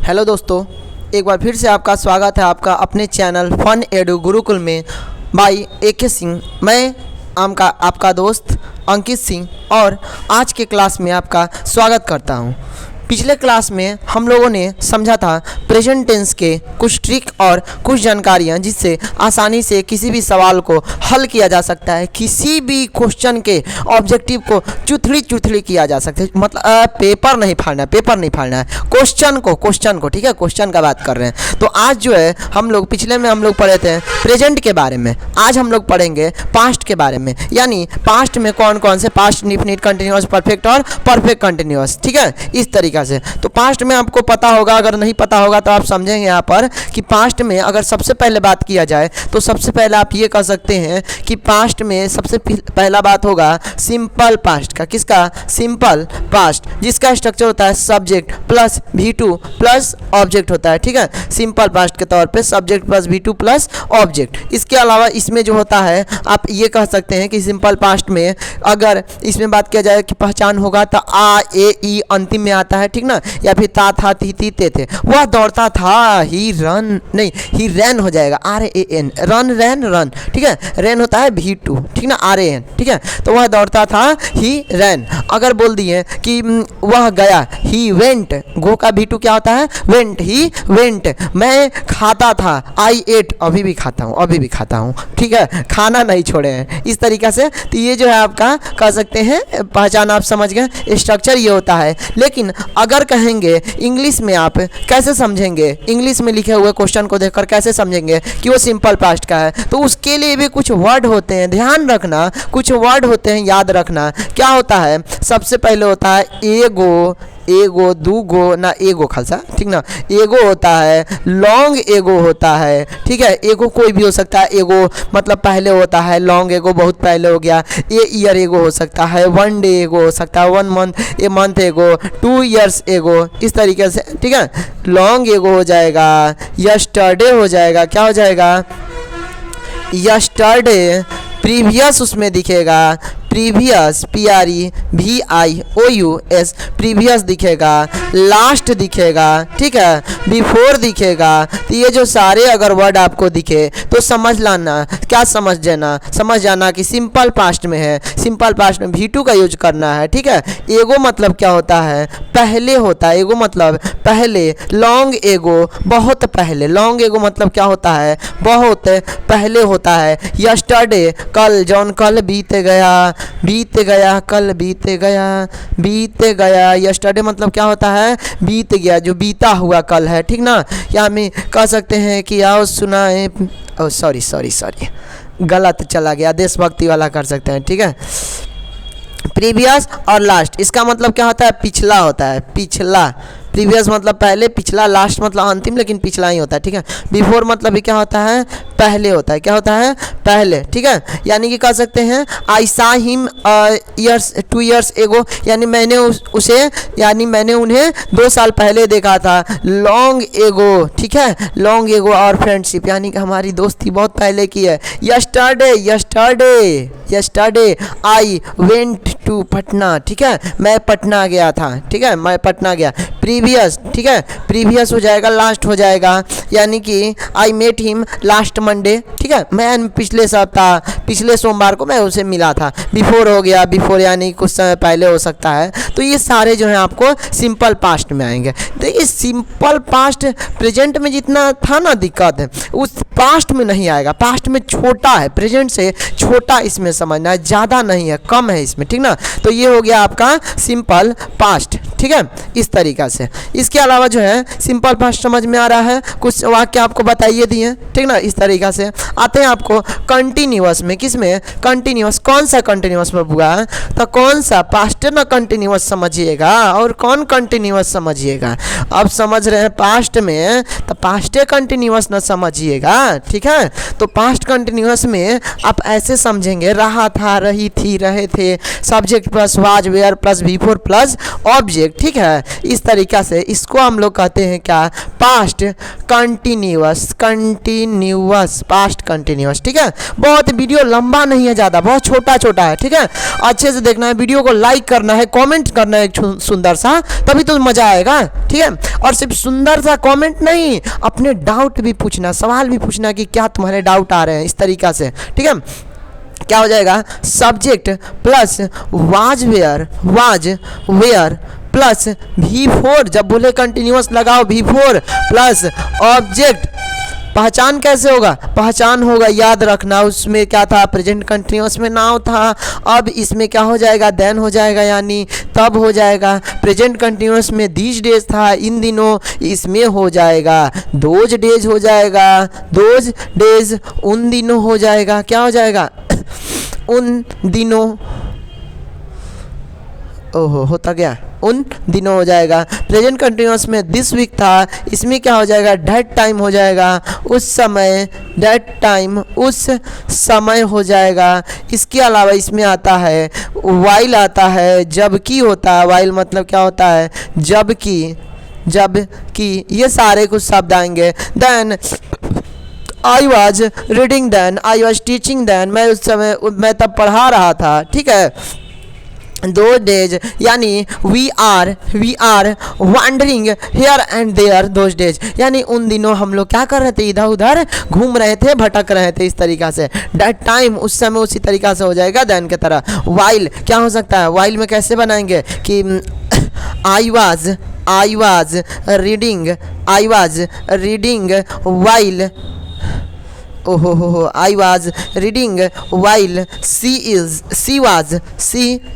Hello दोस्तों, एक बार फिर से आपका स्वागत है आपका अपने चैनल फन एडू गुरुकुल में बाई AK सिंह। मैं आपका दोस्त अंकित सिंह और आज के क्लास में आपका स्वागत करता हूं। पिछले क्लास में हम लोगों ने समझा था प्रेजेंट टेंस के कुछ ट्रिक और कुछ जानकारियां जिससे आसानी से किसी भी सवाल को हल किया जा सकता है, किसी भी क्वेश्चन के ऑब्जेक्टिव को चुथड़ी किया जा सकता है। मतलब पेपर नहीं फाड़ना है, क्वेश्चन को ठीक है, क्वेश्चन का बात कर रहे हैं। तो आज जो है हम लोग पिछले में हम लोग पढ़े थे प्रेजेंट के बारे में, आज हम लोग पढ़ेंगे पास्ट के बारे में, यानी पास्ट में कौन कौन से पास्ट इंडेफिनिट कंटिन्यूअस परफेक्ट और परफेक्ट कंटिन्यूअस, ठीक है, इस तरीका से। तो पास्ट में आपको पता होगा, अगर नहीं पता होगा तो आप समझेंगे यहाँ पर कि पास्ट में अगर सबसे पहले बात किया जाए तो सबसे पहले आप ये कह सकते हैं कि पास्ट में सबसे पहला बात होगा सिंपल पास्ट का। किसका? सिंपल पास्ट, जिसका स्ट्रक्चर होता है subject plus V2 plus object होता है, ठीक है। सिंपल पास्ट के तौर पे subject plus V2 plus object. इसके अलावा इसमें जो होता है आप ये कह सकते हैं कि सिंपल पास्ट में अगर इसमें बात किया जाए कि पहचान होगा तो आ ए ई अंतिम में आता है, ठीक ना, या फिर ता था थी थे। वह दौड़ता था, ही रैन हो जाएगा RAN, रन, ठीक है। रैन होता है V2, ठीक ना, RAN, ठीक है। तो वह दौड़ता था, ही रैन। अगर बोल दिए कि वह गया, ही वेंट, गो का V2 क्या होता है? Went, he went. मैं खाता था, I ate, अभी भी खाता हूँ, ठीक है, खाना नहीं छोड़े हैं, इस तरीक़ा से। तो ये जो है आपका कह सकते हैं पहचान, आप समझ गए, स्ट्रक्चर ये होता है। लेकिन अगर कहेंगे इंग्लिश में आप कैसे समझेंगे, इंग्लिश में लिखे हुए क्वेश्चन को देखकर कैसे समझेंगे कि वो सिंपल पास्ट का है, तो उसके लिए भी कुछ वर्ड होते हैं, ध्यान रखना, कुछ वर्ड होते हैं, याद रखना। क्या होता है? सबसे पहले होता है एगो, दूगो ना, एगो खालसा, ठीक ना, एगो होता है, लॉन्ग एगो होता है, ठीक है। एगो कोई भी हो सकता है, एगो मतलब पहले होता है, लॉन्ग एगो बहुत पहले हो गया, ए ईयर एगो हो सकता है, 1 डे एगो हो सकता है, 1 मंथ एगो, 2 इयर्स एगो, इस तरीके से, ठीक है। लॉन्ग एगो हो जाएगा, यस्टरडे हो जाएगा, क्या हो जाएगा? यस्टरडे। प्रीवियस उसमें दिखेगा, प्रीवियस PREVIOUS, प्रीवियस दिखेगा, लास्ट दिखेगा, ठीक है, बिफोर दिखेगा। तो ये जो सारे अगर वर्ड आपको दिखे तो समझ जाना कि सिंपल पास्ट में है, सिंपल पास्ट में V2 का यूज करना है, ठीक है। एगो मतलब क्या होता है? पहले होता है, एगो मतलब पहले। लॉन्ग एगो बहुत पहले, लॉन्ग एगो मतलब क्या होता है? बहुत पहले होता है। यस्टरडे कल, जौन कल बीत गया, कल बीत गया। यस्टरडे मतलब क्या होता है? बीत गया, जो बीता हुआ कल है, ठीक ना। या हम कह सकते हैं कि आओ सुनाए, सॉरी गलत चला गया, देशभक्ति वाला कर सकते हैं, ठीक है। प्रीवियस और लास्ट, इसका मतलब क्या होता है? पिछला होता है, पिछला। प्रीवियस मतलब पहले, पिछला, लास्ट मतलब अंतिम, लेकिन पिछला ही होता है, ठीक है। बिफोर मतलब भी क्या होता है? पहले होता है, क्या होता है? पहले, ठीक है। यानी कि कह सकते हैं आई सा हिम 2 इयर्स एगो, यानी मैंने मैंने उन्हें 2 साल पहले देखा था। लॉन्ग एगो, ठीक है, लॉन्ग एगो और फ्रेंडशिप, यानी कि हमारी दोस्ती बहुत पहले की है। Yesterday I went to Patna, ठीक है, मैं पटना गया था, ठीक है, मैं पटना गया। प्रीवियस, ठीक है, प्रीवियस हो जाएगा, लास्ट हो जाएगा, यानी कि I met him last Monday, ठीक है, मैं पिछले सप्ताह, पिछले सोमवार को मैं उसे मिला था। बिफोर हो गया, बिफोर यानी कुछ समय पहले हो सकता है। तो ये सारे जो हैं आपको सिंपल पास्ट में आएंगे। तो ये सिंपल पास्ट प्रेजेंट में जितना था ना दिक्कत है, उस पास्ट में नहीं आएगा। पास्ट में छोटा है, प्रेजेंट से छोटा इसमें समझना है, ज़्यादा नहीं है, कम है इसमें, ठीक ना। तो ये हो गया आपका सिंपल पास्ट, ठीक है, इस तरीक़ा से। इसके अलावा जो है सिंपल पास्ट समझ में आ रहा है, कुछ वाक्य आपको बताइए दिए, ठीक ना, इस तरीक़ा से। आते हैं आपको कंटिन्यूअस में। किस में? कंटिन्यूअस। कौन सा कंटिन्यूअस में हुआ? तो कौन सा? पास्ट ना कंटिन्यूअस समझिएगा, और कौन कंटिन्यूअस समझिएगा। अब समझ रहे हैं पास्ट में, तो पास्टे कंटिन्यूअस ना समझिएगा, ठीक है। तो पास्ट कंटिन्यूअस में आप ऐसे समझेंगे, रहा था, रही थी, रहे थे, subject plus was were plus before plus object, ठीक है। इस तरीक़ा से इसको हम लोग कहते हैं क्या? पास्ट कंटिन्यूअस, पास्ट कंटिन्यूअस, ठीक है। बहुत वीडियो वीडियो लंबा नहीं है ज़्यादा, बहुत छोटा छोटा है, ठीक है। अच्छे से देखना है, वीडियो को लाइक करना है, कमेंट करना है एक सुंदर सा, तभी तो मज़ा आएगा, ठीक है। और सिर्फ सुंदर सा कमेंट नहीं, अपने डाउट भी पूछना, सवाल भी पूछना कि क्या तुम्हारे डाउट आ रहे हैं, इस तरीक़ा से, ठीक है। क्या हो जाएगा, subject plus was were plus V4, जब बोले कंटिन्यूअस लगाओ V4 प्लस ऑब्जेक्ट। पहचान कैसे होगा, पहचान होगा, याद रखना, उसमें क्या था, प्रेजेंट कंटिन्यूअस में नाउ था, अब इसमें क्या हो जाएगा, देन हो जाएगा, यानी तब हो जाएगा। प्रेजेंट कंटिन्यूअस में दीज डेज था, इन दिनों, इसमें हो जाएगा दोज डेज हो जाएगा, दोज डेज उन दिनों हो जाएगा, क्या हो जाएगा उन दिनों, ओहो होता गया, उन दिनों हो जाएगा। प्रेजेंट कंटिन्यूअस में दिस वीक था, इसमें क्या हो जाएगा, डेट टाइम हो जाएगा, उस समय, डेट टाइम उस समय हो जाएगा। इसके अलावा इसमें आता है वाइल आता है, जबकि होता है, वाइल मतलब क्या होता है, जबकि ये सारे कुछ शब्द आएंगे। Then I was reading then, I was teaching then, मैं उस समय, मैं तब पढ़ा रहा था, ठीक है। दो डेज यानी we are wandering here and there those days, यानी उन दिनों हम लोग क्या कर रहे थे, इधर उधर घूम रहे थे, भटक रहे थे, इस तरीक़ा से। डेट टाइम उस समय, उसी तरीक़ा से हो जाएगा देन की तरह। वाइल क्या हो सकता है, वाइल में कैसे बनाएंगे कि आई वाज रीडिंग वाइल, ओहो I was reading while she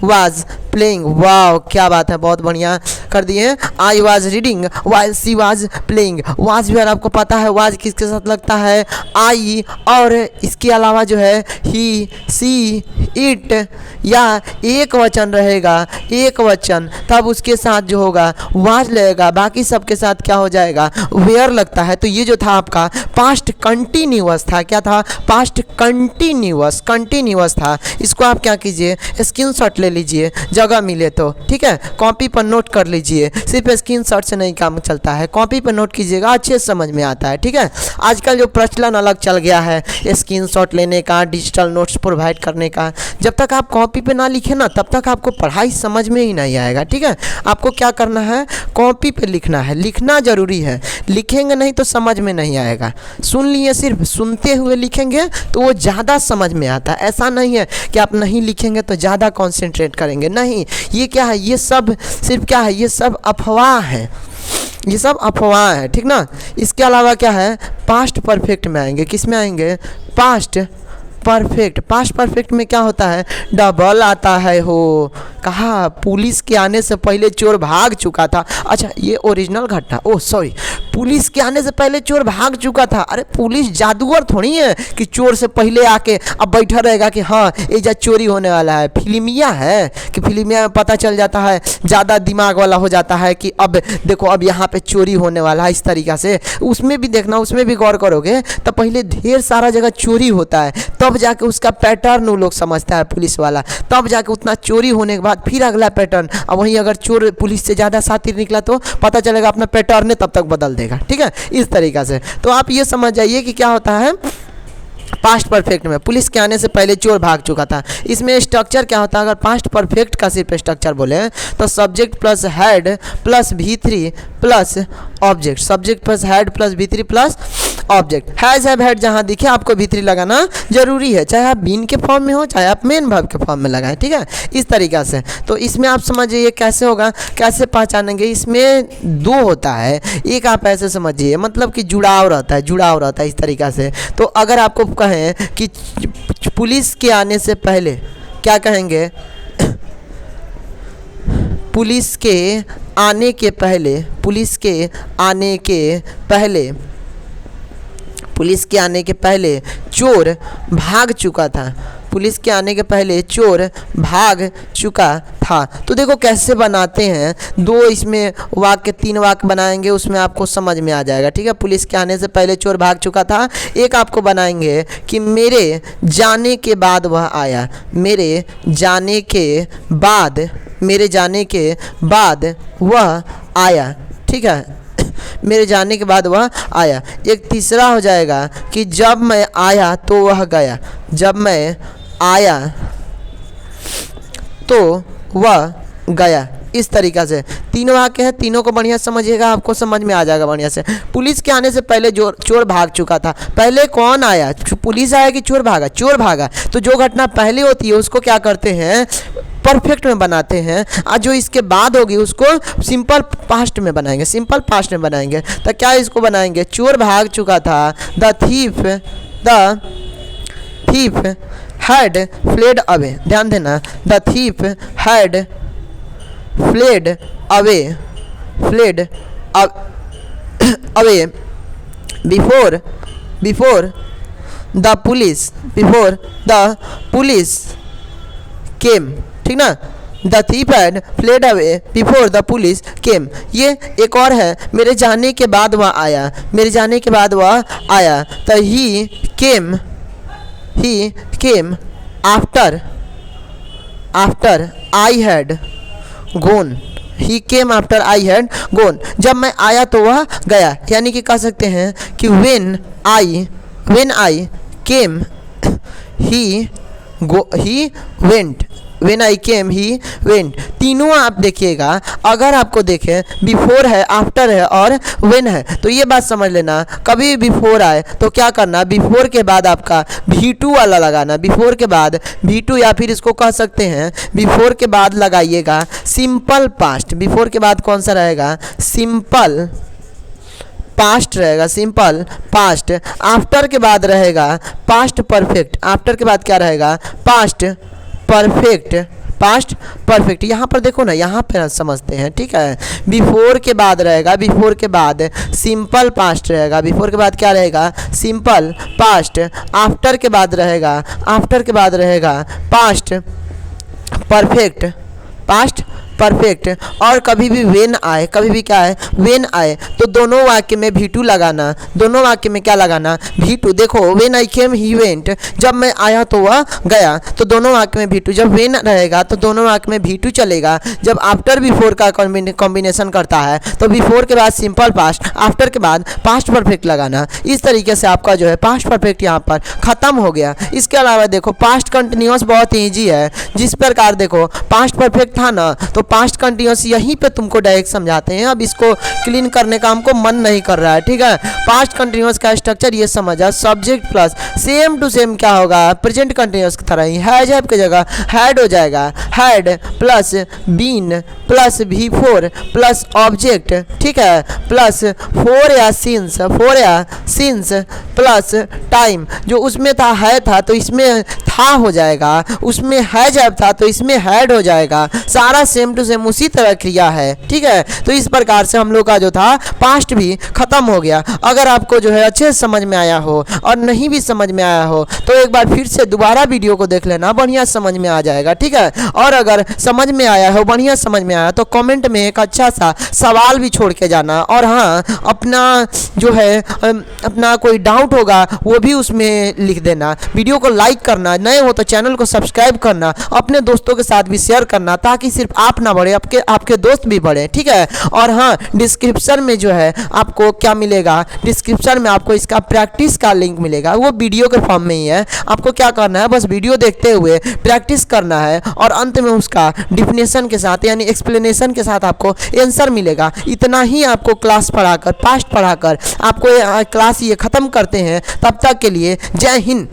was playing. वाह क्या बात है, बहुत बढ़िया कर दिए। I was reading while she was playing. Was भी आपको पता है, वाज किसके साथ लगता है, आई, और इसके अलावा जो है ही, सी, इट, या एक वचन रहेगा, एक वचन, तब उसके साथ जो होगा वाज लगेगा, बाकी सबके साथ क्या हो जाएगा, वेयर लगता है। तो ये जो था आपका पास्ट कंटिन्यूअस था, क्या था, पास्ट कंटिन्यूअस था। इसको आप क्या कीजिए, स्क्रीनशॉट ले लीजिए जगह मिले तो, ठीक है। कॉपी पर नोट कर लीजिए, सिर्फ स्क्रीनशॉट से नहीं काम चलता है, कॉपी पर नोट कीजिएगा, अच्छे से समझ में आता है, ठीक है। आजकल जो प्रचलन अलग चल गया है स्क्रीनशॉट लेने का, डिजिटल नोट्स प्रोवाइड करने का, जब तक आप कॉपी पे ना लिखे ना, तब तक आपको पढ़ाई समझ में ही नहीं आएगा, ठीक है। आपको क्या करना है, कॉपी पे लिखना है, लिखना जरूरी है, लिखेंगे नहीं तो समझ में नहीं आएगा। सुन लिए, सिर्फ सुनते हुए लिखेंगे तो वो ज़्यादा समझ में आता है। ऐसा नहीं है कि आप नहीं लिखेंगे तो ज़्यादा कॉन्सेंट्रेट करेंगे, नहीं, ये क्या है, ये सब सिर्फ क्या है, ये सब अफवाह है, ये सब अफवाह है, ठीक ना। इसके अलावा क्या है, पास्ट परफेक्ट में आएंगे, किस में आएंगे, पास्ट परफेक्ट में क्या होता है, डबल आता है। हो कहा पुलिस के आने से पहले चोर भाग चुका था, अच्छा ये ओरिजिनल घटना, ओह सॉरी, पुलिस के आने से पहले चोर भाग चुका था। अरे पुलिस जादूगर थोड़ी है कि चोर से पहले आके अब बैठा रहेगा कि हाँ ये चोरी होने वाला है। फिल्मिया है कि फिल्मिया में पता चल जाता है, ज़्यादा दिमाग वाला हो जाता है कि अब देखो अब यहाँ पे चोरी होने वाला है, इस तरीक़ा से। उसमें भी देखना, उसमें भी गौर करोगे तो पहले ढेर सारा जगह चोरी होता है, तब जाके उसका पैटर्न वो लोग समझता है पुलिस वाला, तब जाके उतना चोरी होने के बाद फिर अगला पैटर्न। अब वहीं अगर चोर पुलिस से ज़्यादा शातिर निकला तो पता चलेगा अपना पैटर्न तब तक बदल देगा, ठीक है, इस तरीक़ा से। तो आप ये समझ जाइए कि क्या होता है पास्ट परफेक्ट में, पुलिस के आने से पहले चोर भाग चुका था। इसमें स्ट्रक्चर क्या होता है, अगर पास्ट परफेक्ट का सिर्फ स्ट्रक्चर बोले तो subject plus head plus V3 plus object, subject plus head plus V3 plus object. Has have had जहाँ दिखे आपको V3 लगाना जरूरी है, चाहे आप बीन के फॉर्म में हो चाहे आप मेन वर्ब के फॉर्म में लगाएं, ठीक है, इस तरीक़ा से। तो इसमें आप समझिए कैसे होगा, कैसे पहचानेंगे। इसमें दो होता है, एक आप ऐसे समझिए मतलब कि जुड़ाव रहता है इस तरीक़ा से। तो अगर आपको कहें कि पुलिस के आने से पहले, क्या कहेंगे, पुलिस के आने के पहले, पुलिस के आने के पहले चोर भाग चुका था, पुलिस के आने के पहले चोर भाग चुका था। तो देखो कैसे बनाते हैं, दो इसमें वाक्य, तीन वाक्य बनाएंगे, उसमें आपको समझ में आ जाएगा, ठीक है। पुलिस के आने से पहले चोर भाग चुका था। एक आपको बनाएंगे कि मेरे जाने के बाद वह आया, मेरे जाने के बाद वह आया, ठीक है। मेरे जाने के बाद वह आया। एक तीसरा हो जाएगा कि जब मैं आया तो वह गया, जब मैं आया तो वह गया। इस तरीक़ा से तीनों वाक्य है, तीनों को बढ़िया समझिएगा, आपको समझ में आ जाएगा बढ़िया से। पुलिस के आने से पहले जो चोर भाग चुका था, पहले कौन आया, पुलिस आया कि चोर भागा? चोर भागा। तो जो घटना पहले होती है उसको क्या करते हैं, परफेक्ट में बनाते हैं, और जो इसके बाद होगी उसको सिंपल पास्ट में बनाएंगे, सिंपल पास्ट में बनाएंगे। तो क्या इसको बनाएंगे, चोर भाग चुका था, the thief had fled away. ध्यान देना, the thief had fled away before the police came। ठीक ना, the thief had fled away before the police came। ये एक और है, मेरे जाने के बाद वह आया, मेरे जाने के बाद वह आया। तो he came after I had gone। He came after I had gone. जब मैं आया तो वह गया, यानी कि कह सकते हैं कि when I came he went, when I came he went। तीनों आप देखिएगा, अगर आपको देखें बिफोर है, आफ्टर है और when है, तो ये बात समझ लेना, कभी बिफोर आए तो क्या करना, बिफोर के बाद आपका V2 वाला लगाना, बिफोर के बाद V2, या फिर इसको कह सकते हैं बिफोर के बाद लगाइएगा सिंपल पास्ट। बिफोर के बाद कौन सा रहेगा, सिंपल पास्ट रहेगा, सिंपल पास्ट। आफ्टर के बाद रहेगा पास्ट परफेक्ट, आफ्टर के बाद क्या रहेगा, पास्ट परफेक्ट। यहाँ पर देखो ना, यहाँ पे समझते हैं, ठीक है। बिफोर के बाद रहेगा, बिफोर के बाद सिंपल पास्ट रहेगा, बिफोर के बाद क्या रहेगा, सिंपल पास्ट। आफ्टर के बाद रहेगा पास्ट परफेक्ट। और कभी भी वेन आए, कभी भी क्या है, वेन आए, तो दोनों वाक्य में V2 लगाना, दोनों वाक्य में क्या लगाना, V2। देखो, when I came he went, जब मैं आया तो वह गया, तो दोनों वाक्य में V2। जब वेन रहेगा तो दोनों वाक्य में V2 चलेगा। जब आफ्टर बिफोर का कॉम्बिनेशन करता है तो बिफोर के बाद सिंपल पास्ट, आफ्टर के बाद पास्ट परफेक्ट लगाना। इस तरीके से आपका जो है पास्ट परफेक्ट यहाँ पर ख़त्म हो गया। इसके अलावा देखो, पास्ट कंटिन्यूस बहुत ईजी है। जिस प्रकार देखो पास्ट परफेक्ट था ना, तो पास्ट कंटिन्यूस यहीं पे तुमको डायरेक्ट समझाते हैं। अब इसको क्लीन करने का हमको मन नहीं कर रहा है, ठीक है। पास्ट कंटिन्यूस का स्ट्रक्चर ये समझा, subject plus same to same क्या होगा, प्रेजेंट कंटिन्यूस की तरह ही हैज हैव की जगह हैड हो जाएगा, had plus been plus V4 plus object, ठीक है, प्लस फोर या सिंस प्लस टाइम। जो उसमें था है था तो इसमें था हो जाएगा, उसमें हैज हैव था तो इसमें हैड हो जाएगा। सारा सेम टू सेम उसी तरह क्रिया है, ठीक है। तो इस प्रकार से हम लोग का जो था पास्ट भी खत्म हो गया। अगर आपको जो है अच्छे से समझ में आया हो और नहीं भी समझ में आया हो तो एक बार फिर से दोबारा वीडियो को देख लेना, बढ़िया समझ में आ जाएगा, ठीक है। और अगर समझ में आया हो, बढ़िया समझ में आया, तो कमेंट में एक अच्छा सा सवाल भी छोड़ के जाना। और हाँ, अपना जो है अपना कोई डाउट होगा वो भी उसमें लिख देना। वीडियो को लाइक करना, नए हो तो चैनल को सब्सक्राइब करना, अपने दोस्तों के साथ भी शेयर करना, ताकि सिर्फ आप ना बढ़े, आपके दोस्त भी बढ़े, ठीक है। और हाँ, डिस्क्रिप्शन में जो है आपको क्या मिलेगा, डिस्क्रिप्शन में आपको इसका प्रैक्टिस का लिंक मिलेगा, वो वीडियो के फॉर्म में ही है। आपको क्या करना है, बस वीडियो देखते हुए प्रैक्टिस करना है और अंत में उसका डिफिनेशन के साथ यानी एक्सप्लेनेशन के साथ आपको आंसर मिलेगा। इतना ही आपको क्लास पढ़ाकर, पास्ट पढ़ाकर आपको क्लास ये ख़त्म करते हैं। तब तक के लिए जय हिंद।